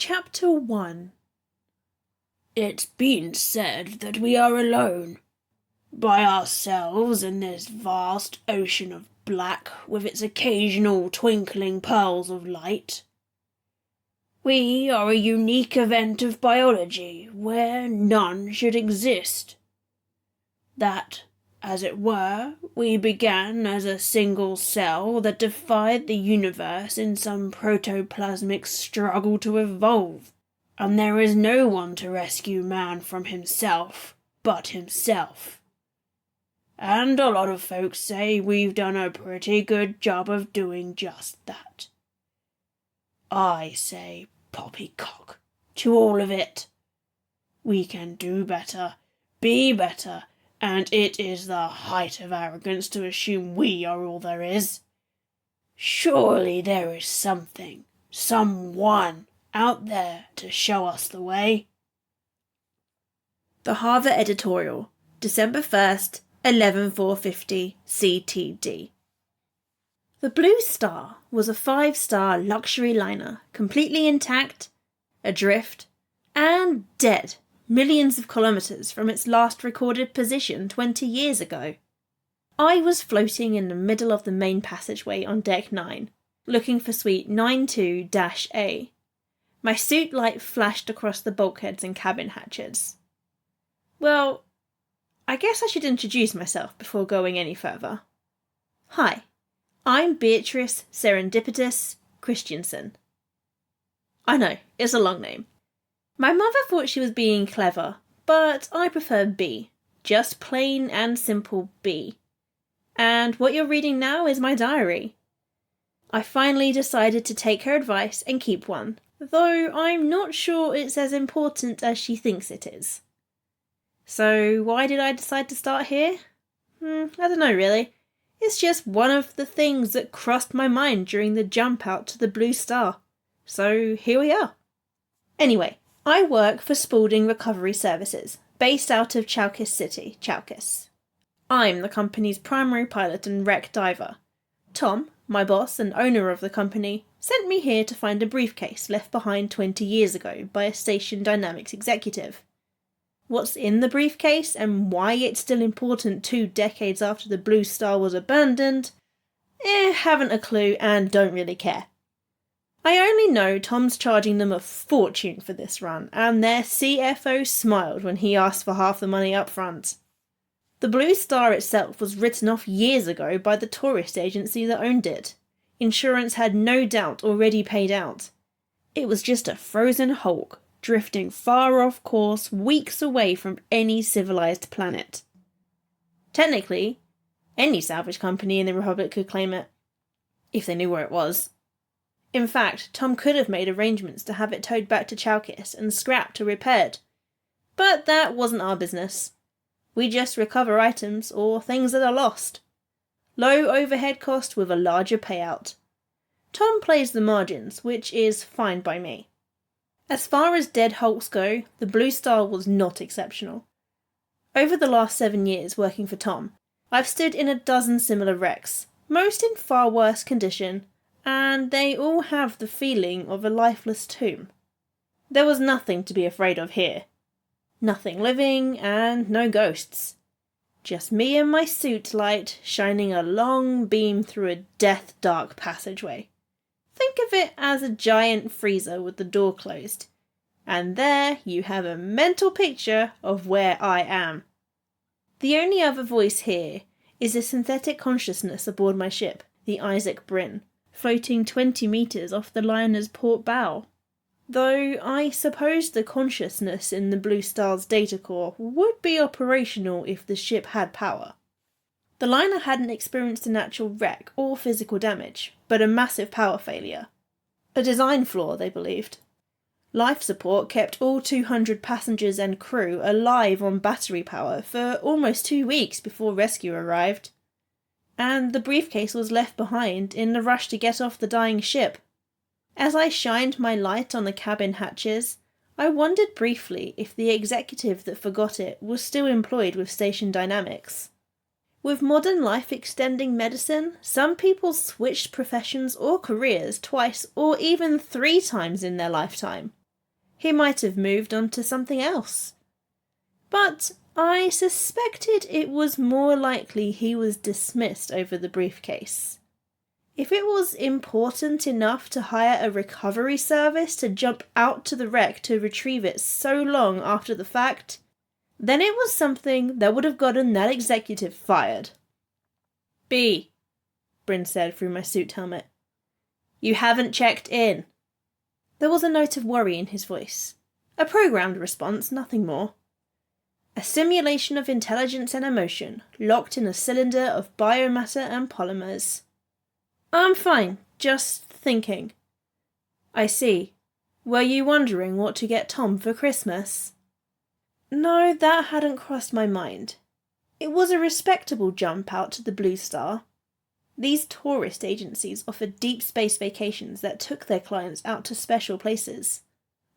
Chapter 1. It's been said that we are alone, by ourselves in this vast ocean of black with its occasional twinkling pearls of light. We are a unique event of biology where none should exist. That, as it were, we began as a single cell that defied the universe in some protoplasmic struggle to evolve, and there is no one to rescue man from himself but himself. And a lot of folks say we've done a pretty good job of doing just that. I say poppycock to all of it. We can do better, be better, and it is the height of arrogance to assume we are all there is. Surely there is something, someone out there to show us the way. The Harvard Editorial, December 1st, 11450 CTD. The Blue Star was a 5-star luxury liner, completely intact, adrift, and dead millions of kilometres from its last recorded position 20 years ago. I was floating in the middle of the main passageway on Deck 9, looking for Suite 92-A. My suit light flashed across the bulkheads and cabin hatches. Well, I guess I should introduce myself before going any further. Hi, I'm Beatrice Serendipitous Christiansen. I know, it's a long name. My mother thought she was being clever, but I prefer B. Just plain and simple B. And what you're reading now is my diary. I finally decided to take her advice and keep one, though I'm not sure it's as important as she thinks it is. So why did I decide to start here? I don't know really. It's just one of the things that crossed my mind during the jump out to the Blue Star. So here we are. Anyway, I work for Spaulding Recovery Services, based out of Chalkis City, Chalkis. I'm the company's primary pilot and wreck diver. Tom, my boss and owner of the company, sent me here to find a briefcase left behind 20 years ago by a Station Dynamics executive. What's in the briefcase and why it's still important 2 decades after the Blue Star was abandoned? Haven't a clue and don't really care. I only know Tom's charging them a fortune for this run, and their CFO smiled when he asked for half the money up front. The Blue Star itself was written off years ago by the tourist agency that owned it. Insurance had no doubt already paid out. It was just a frozen hulk, drifting far off course weeks away from any civilized planet. Technically, any salvage company in the Republic could claim it, if they knew where it was. In fact, Tom could have made arrangements to have it towed back to Chalkis and scrapped or repaired. But that wasn't our business. We just recover items or things that are lost. Low overhead cost with a larger payout. Tom plays the margins, which is fine by me. As far as dead hulks go, the Blue Star was not exceptional. Over the last 7 years working for Tom, I've stood in a dozen similar wrecks, most in far worse condition, and they all have the feeling of a lifeless tomb. There was nothing to be afraid of here. Nothing living and no ghosts. Just me and my suit light shining a long beam through a death-dark passageway. Think of it as a giant freezer with the door closed. And there you have a mental picture of where I am. The only other voice here is a synthetic consciousness aboard my ship, the Isaac Bryn, floating 20 metres off the liner's port bow. Though I suppose the consciousness in the Blue Star's data core would be operational if the ship had power. The liner hadn't experienced a natural wreck or physical damage, but a massive power failure. A design flaw, they believed. Life support kept all 200 passengers and crew alive on battery power for almost 2 weeks before rescue arrived. And the briefcase was left behind in the rush to get off the dying ship. As I shined my light on the cabin hatches, I wondered briefly if the executive that forgot it was still employed with Station Dynamics. With modern life-extending medicine, some people switched professions or careers twice or even 3 times in their lifetime. He might have moved on to something else. But I suspected it was more likely he was dismissed over the briefcase. If it was important enough to hire a recovery service to jump out to the wreck to retrieve it so long after the fact, then it was something that would have gotten that executive fired. "B," Bryn said through my suit helmet. "You haven't checked in." There was a note of worry in his voice. A programmed response, nothing more. A simulation of intelligence and emotion, locked in a cylinder of biomatter and polymers. "I'm fine, just thinking." "I see. Were you wondering what to get Tom for Christmas?" No, that hadn't crossed my mind. It was a respectable jump out to the Blue Star. These tourist agencies offered deep space vacations that took their clients out to special places.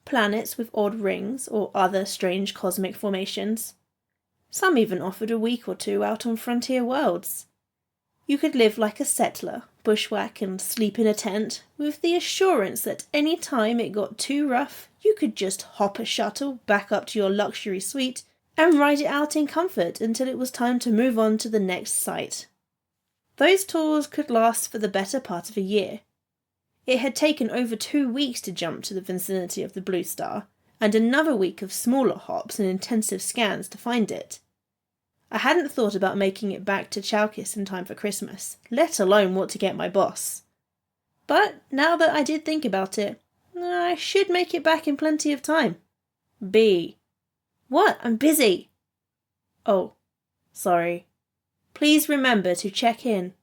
Planets with odd rings or other strange cosmic formations. Some even offered a week or two out on frontier worlds. You could live like a settler, bushwhack and sleep in a tent, with the assurance that any time it got too rough, you could just hop a shuttle back up to your luxury suite and ride it out in comfort until it was time to move on to the next site. Those tours could last for the better part of a year. It had taken over 2 weeks to jump to the vicinity of the Blue Star, and another week of smaller hops and intensive scans to find it. I hadn't thought about making it back to Chalkis in time for Christmas, let alone what to get my boss. But now that I did think about it, I should make it back in plenty of time. B. What? I'm busy. Oh, sorry. Please remember to check in.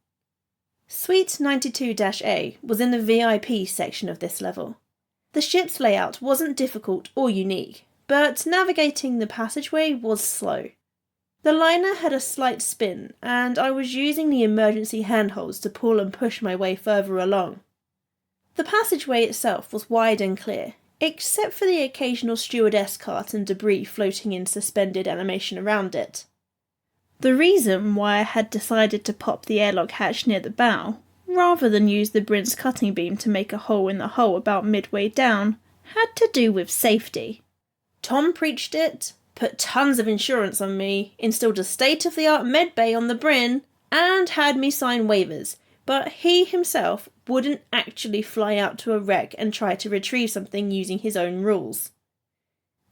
Suite 92-A was in the VIP section of this level. The ship's layout wasn't difficult or unique, but navigating the passageway was slow. The liner had a slight spin, and I was using the emergency handholds to pull and push my way further along. The passageway itself was wide and clear, except for the occasional stewardess cart and debris floating in suspended animation around it. The reason why I had decided to pop the airlock hatch near the bow, rather than use the Bryn's cutting beam to make a hole in the hull about midway down, had to do with safety. Tom preached it, put tons of insurance on me, installed a state-of-the-art medbay on the Bryn, and had me sign waivers, but he himself wouldn't actually fly out to a wreck and try to retrieve something using his own rules.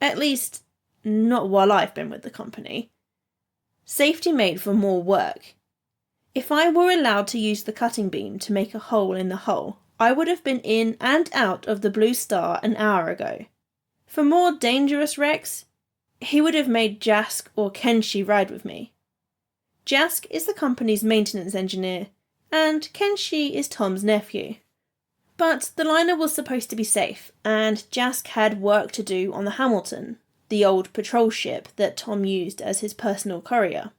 At least, not while I've been with the company. Safety made for more work. If I were allowed to use the cutting beam to make a hole in the hull, I would have been in and out of the Blue Star an hour ago. For more dangerous wrecks, he would have made Jask or Kenshi ride with me. Jask is the company's maintenance engineer, and Kenshi is Tom's nephew. But the liner was supposed to be safe, and Jask had work to do on the Hamilton, the old patrol ship that Tom used as his personal courier.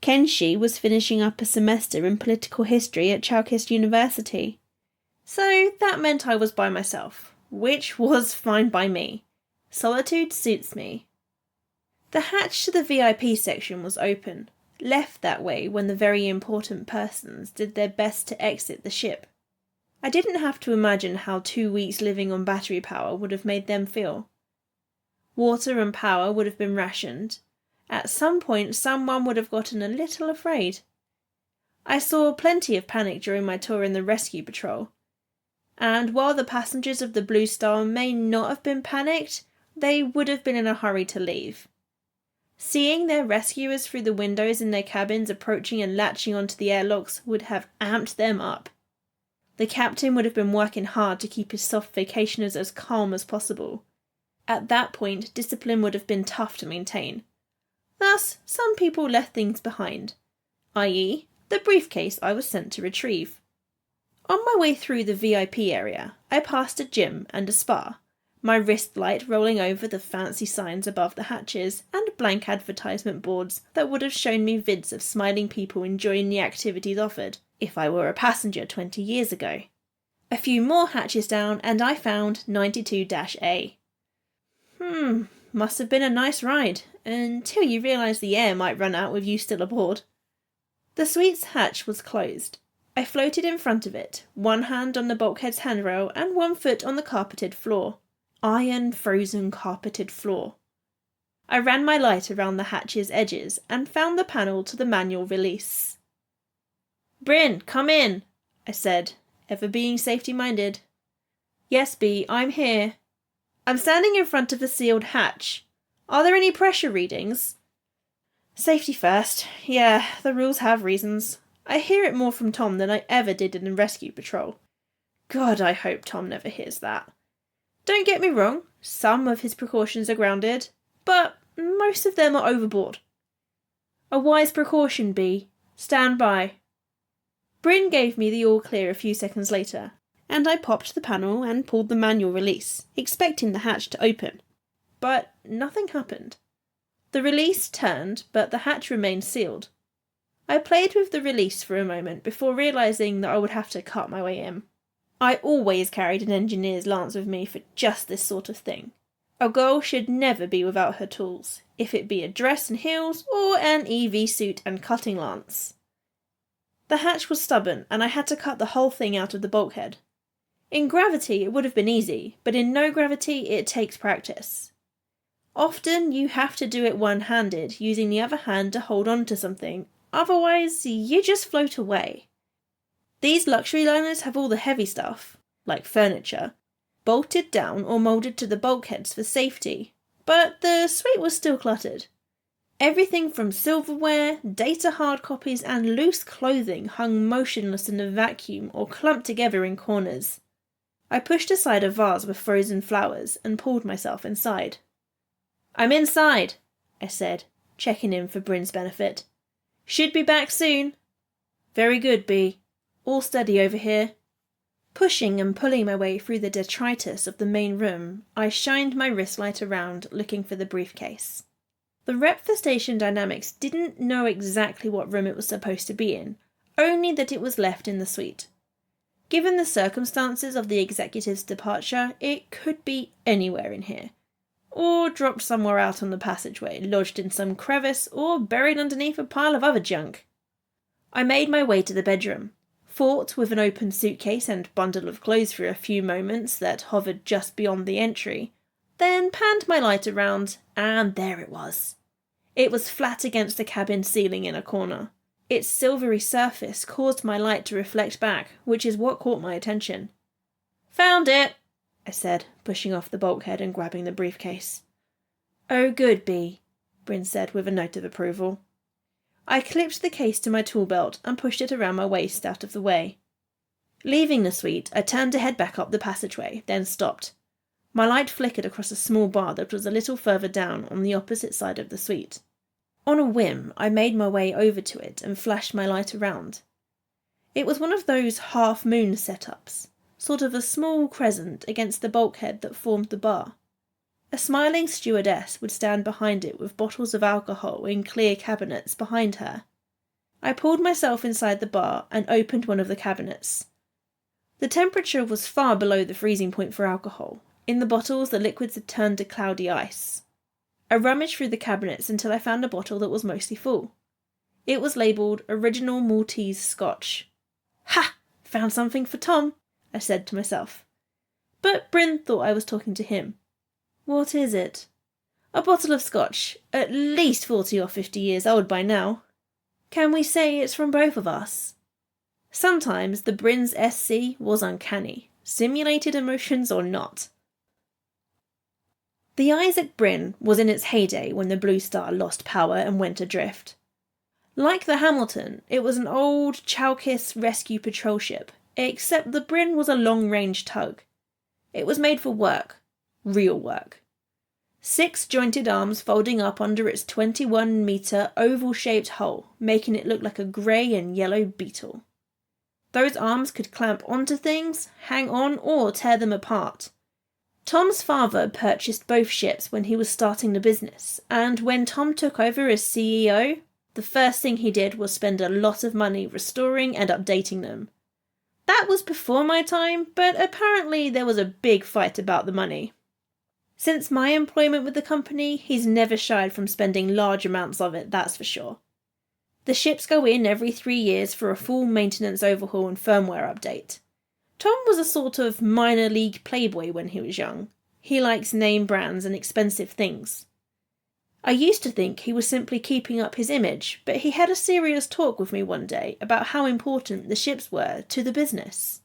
Kenshi was finishing up a semester in political history at Chalkis University. So that meant I was by myself, which was fine by me. Solitude suits me. The hatch to the VIP section was open, left that way when the very important persons did their best to exit the ship. I didn't have to imagine how 2 weeks living on battery power would have made them feel. Water and power would have been rationed. At some point someone would have gotten a little afraid. I saw plenty of panic during my tour in the rescue patrol. And while the passengers of the Blue Star may not have been panicked, they would have been in a hurry to leave. Seeing their rescuers through the windows in their cabins approaching and latching onto the airlocks would have amped them up. The captain would have been working hard to keep his soft vacationers as calm as possible. At that point, discipline would have been tough to maintain. Thus, some people left things behind, i.e., the briefcase I was sent to retrieve. On my way through the VIP area, I passed a gym and a spa, my wrist light rolling over the fancy signs above the hatches and blank advertisement boards that would have shown me vids of smiling people enjoying the activities offered, if I were a passenger 20 years ago. A few more hatches down and I found 92-A. Must have been a nice ride, until you realise the air might run out with you still aboard. The suite's hatch was closed. I floated in front of it, one hand on the bulkhead's handrail and one foot on the carpeted floor. iron frozen carpeted floor. I ran my light around the hatch's edges and found the panel to the manual release. "Bryn, come in," I said, ever being safety-minded. "Yes, Bee, I'm here. I'm standing in front of a sealed hatch. Are there any pressure readings?" "Safety first. Yeah, the rules have reasons. I hear it more from Tom than I ever did in the rescue patrol. God, I hope Tom never hears that. Don't get me wrong, some of his precautions are grounded, but most of them are overboard. A wise precaution, Bee. Stand by." Bryn gave me the all clear a few seconds later, and I popped the panel and pulled the manual release, expecting the hatch to open. But nothing happened. The release turned, but the hatch remained sealed. I played with the release for a moment before realising that I would have to cut my way in. I always carried an engineer's lance with me for just this sort of thing. A girl should never be without her tools, if it be a dress and heels or an EV suit and cutting lance. The hatch was stubborn, and I had to cut the whole thing out of the bulkhead. In gravity it would have been easy, but in no gravity it takes practice. Often you have to do it one-handed, using the other hand to hold on to something, otherwise you just float away. These luxury liners have all the heavy stuff, like furniture, bolted down or moulded to the bulkheads for safety, but the suite was still cluttered. Everything from silverware, data hard copies and loose clothing hung motionless in a vacuum or clumped together in corners. I pushed aside a vase with frozen flowers and pulled myself inside. "I'm inside," I said, checking in for Bryn's benefit. "Should be back soon." "Very good, Bee. All steady over here." Pushing and pulling my way through the detritus of the main room, I shined my wrist light around, looking for the briefcase. The rep for Station Dynamics didn't know exactly what room it was supposed to be in, only that it was left in the suite. Given the circumstances of the executive's departure, it could be anywhere in here. Or dropped somewhere out on the passageway, lodged in some crevice, or buried underneath a pile of other junk. I made my way to the bedroom, fought with an open suitcase and bundle of clothes for a few moments that hovered just beyond the entry, then panned my light around, and there it was. It was flat against the cabin ceiling in a corner. Its silvery surface caused my light to reflect back, which is what caught my attention. "Found it," I said, pushing off the bulkhead and grabbing the briefcase. "Oh, good, Bee," Bryn said with a note of approval. I clipped the case to my tool belt and pushed it around my waist out of the way. Leaving the suite, I turned to head back up the passageway, then stopped. My light flickered across a small bar that was a little further down on the opposite side of the suite. On a whim, I made my way over to it and flashed my light around. It was one of those half-moon setups, sort of a small crescent against the bulkhead that formed the bar. A smiling stewardess would stand behind it with bottles of alcohol in clear cabinets behind her. I pulled myself inside the bar and opened one of the cabinets. The temperature was far below the freezing point for alcohol. In the bottles, the liquids had turned to cloudy ice. I rummaged through the cabinets until I found a bottle that was mostly full. It was labelled Original Maltese Scotch. "Ha! Found something for Tom," I said to myself. But Bryn thought I was talking to him. "What is it?" "A bottle of Scotch, at least 40 or 50 years old by now." "Can we say it's from both of us?" Sometimes the Bryn's SC was uncanny, simulated emotions or not. The Isaac Bryn was in its heyday when the Blue Star lost power and went adrift. Like the Hamilton, it was an old Chalkis rescue patrol ship, except the Bryn was a long-range tug. It was made for work, real work. 6 jointed arms folding up under its 21-metre oval-shaped hull, making it look like a grey and yellow beetle. Those arms could clamp onto things, hang on, or tear them apart. Tom's father purchased both ships when he was starting the business, and when Tom took over as CEO, the first thing he did was spend a lot of money restoring and updating them. That was before my time, but apparently there was a big fight about the money. Since my employment with the company, he's never shied from spending large amounts of it, that's for sure. The ships go in every 3 years for a full maintenance overhaul and firmware update. Tom was a sort of minor league playboy when he was young. He likes name brands and expensive things. I used to think he was simply keeping up his image, but he had a serious talk with me one day about how important the ships were to the business.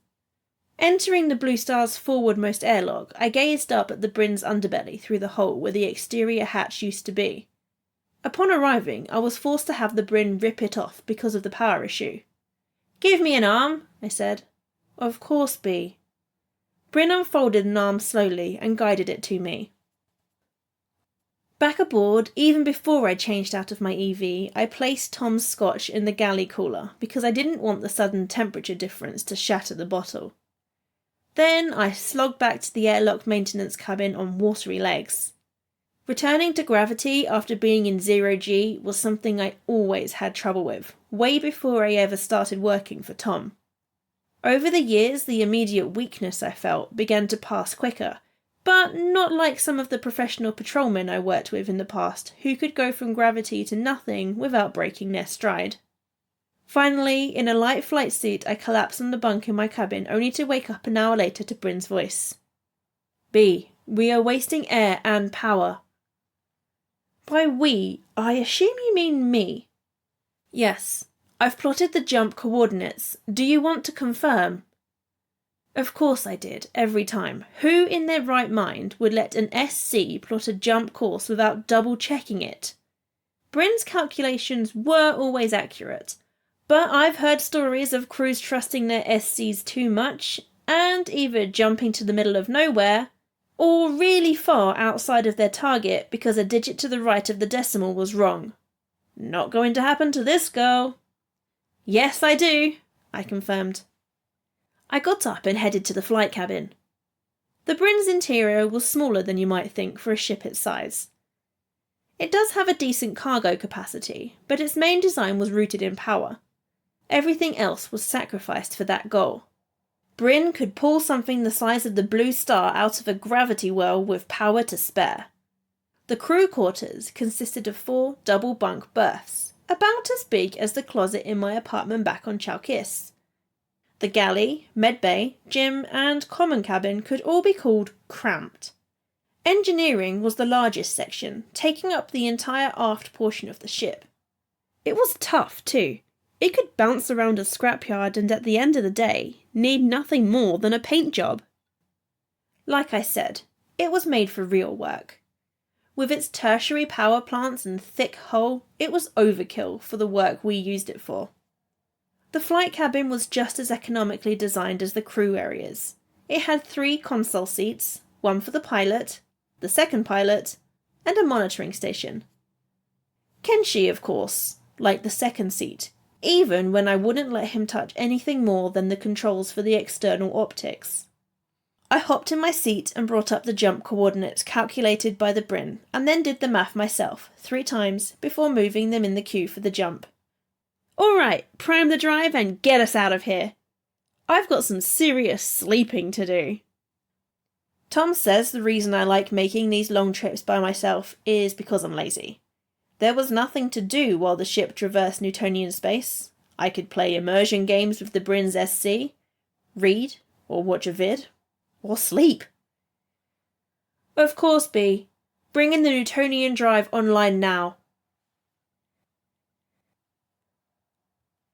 Entering the Blue Star's forwardmost airlock, I gazed up at the Bryn's underbelly through the hole where the exterior hatch used to be. Upon arriving, I was forced to have the Bryn rip it off because of the power issue. "Give me an arm," I said. "Of course, B." Bryn unfolded an arm slowly and guided it to me. Back aboard, even before I changed out of my EV, I placed Tom's scotch in the galley cooler because I didn't want the sudden temperature difference to shatter the bottle. Then I slogged back to the airlock maintenance cabin on watery legs. Returning to gravity after being in 0G was something I always had trouble with, way before I ever started working for Tom. Over the years, the immediate weakness I felt began to pass quicker, but not like some of the professional patrolmen I worked with in the past who could go from gravity to nothing without breaking their stride. Finally, in a light flight suit, I collapsed on the bunk in my cabin only to wake up an hour later to Bryn's voice. "B, we are wasting air and power." By we, I assume you mean me. "Yes, I've plotted the jump coordinates. Do you want to confirm?" Of course I did, every time. Who in their right mind would let an SC plot a jump course without double-checking it? Bryn's calculations were always accurate, but I've heard stories of crews trusting their SCs too much and either jumping to the middle of nowhere or really far outside of their target because a digit to the right of the decimal was wrong. Not going to happen to this girl. "Yes, I do," I confirmed. I got up and headed to the flight cabin. The Bryn's interior was smaller than you might think for a ship its size. It does have a decent cargo capacity, but its main design was rooted in power. Everything else was sacrificed for that goal. Bryn could pull something the size of the Blue Star out of a gravity well with power to spare. The crew quarters consisted of 4 double bunk berths, about as big as the closet in my apartment back on Chalkis. The galley, medbay, gym and common cabin could all be called cramped. Engineering was the largest section, taking up the entire aft portion of the ship. It was tough too. It could bounce around a scrapyard and at the end of the day need nothing more than a paint job. Like I said, it was made for real work. With its tertiary power plants and thick hull, it was overkill for the work we used it for. The flight cabin was just as economically designed as the crew areas. It had 3 console seats, one for the pilot, the second pilot, and a monitoring station. Kenshi, of course, liked the second seat, even when I wouldn't let him touch anything more than the controls for the external optics. I hopped in my seat and brought up the jump coordinates calculated by the Bryn, and then did the math myself 3 times before moving them in the queue for the jump. "Alright, prime the drive and get us out of here. I've got some serious sleeping to do." Tom says the reason I like making these long trips by myself is because I'm lazy. There was nothing to do while the ship traversed Newtonian space. I could play immersion games with the Bryn's SC, read, or watch a vid, or sleep. "Of course, B. Bring in the Newtonian drive online now.